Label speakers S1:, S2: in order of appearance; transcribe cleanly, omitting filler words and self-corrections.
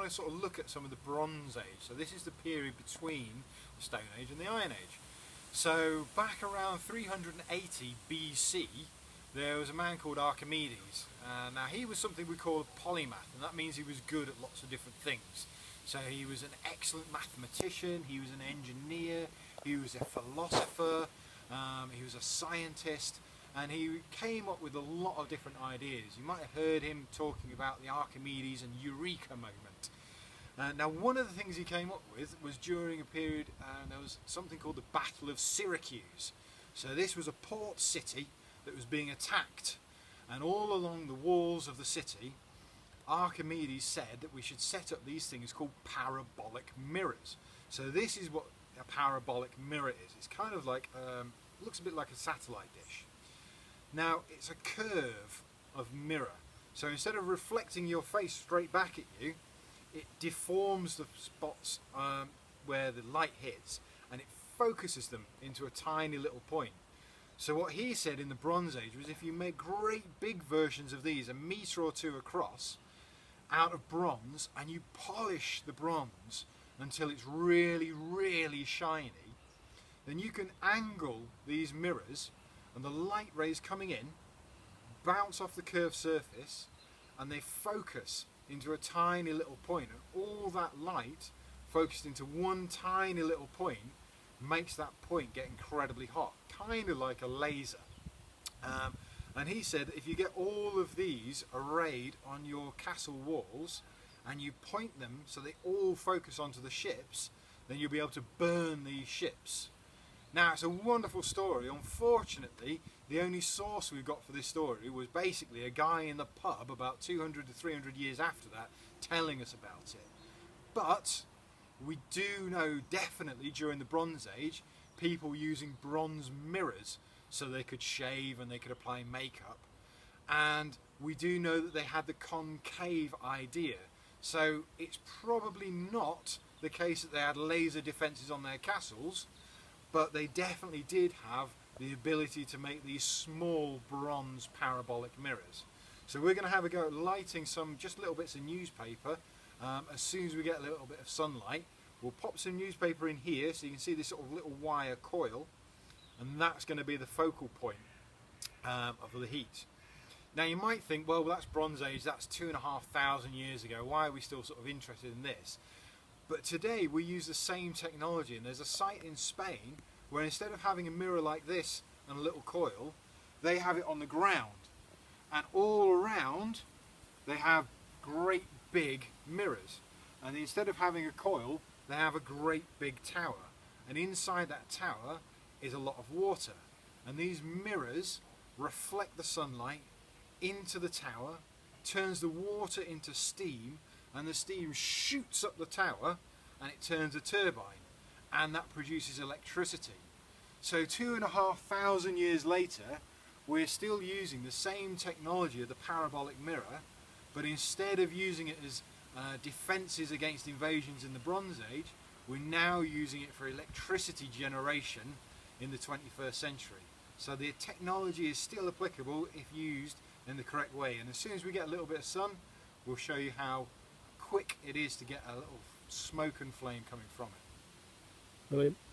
S1: to sort of look at some of the Bronze Age. So this is the period between the Stone Age and the Iron Age. So back around 380 BC, there was a man called Archimedes. Now he was something we call a polymath, and that means he was good at lots of different things. So he was an excellent mathematician, he was an engineer, he was a philosopher, he was a scientist, and he came up with a lot of different ideas. You might have heard him talking about the Archimedes and Eureka moment. Now one of the things he came up with was during a period, there was something called the Battle of Syracuse. So this was a port city that was being attacked, and all along the walls of the city Archimedes said that we should set up these things called parabolic mirrors. So this is what a parabolic mirror is. It's kind of like, looks a bit like a satellite dish. Now it's a curve of mirror. So instead of reflecting your face straight back at you, it deforms the spots where the light hits, and it focuses them into a tiny little point. So what he said in the Bronze Age was if you make great big versions of these, a metre or two across, out of bronze, and you polish the bronze until it's really, really shiny, then you can angle these mirrors, and the light rays coming in bounce off the curved surface, and they focus into a tiny little point, and all that light focused into one tiny little point makes that point get incredibly hot, kind of like a laser. And he said if you get all of these arrayed on your castle walls and you point them so they all focus onto the ships, then you'll be able to burn these ships. Now it's a wonderful story. Unfortunately, the only source we've got for this story was basically a guy in the pub about 200 to 300 years after that telling us about it. But we do know definitely during the Bronze Age people using bronze mirrors so they could shave and they could apply makeup, and we do know that they had the concave idea. So it's probably not the case that they had laser defences on their castles, but they definitely did have the ability to make these small bronze parabolic mirrors. So we're going to have a go at lighting some just little bits of newspaper. As soon as we get a little bit of sunlight, we'll pop some newspaper in here so you can see this sort of little wire coil, and that's going to be the focal point of the heat. Now you might think, well that's Bronze Age, that's 2,500 years ago, why are we still sort of interested in this? But today we use the same technology, and there's a site in Spain where instead of having a mirror like this and a little coil, they have it on the ground, and all around they have great big mirrors, and instead of having a coil they have a great big tower, and inside that tower is a lot of water, and these mirrors reflect the sunlight into the tower, turns the water into steam, and the steam shoots up the tower and it turns a turbine, and that produces electricity. So 2,500 years later we're still using the same technology of the parabolic mirror, but instead of using it as defences against invasions in the Bronze Age, we're now using it for electricity generation in the 21st century. So the technology is still applicable if used in the correct way, and as soon as we get a little bit of sun we'll show you how quick it is to get a little smoke and flame coming from it.
S2: Brilliant.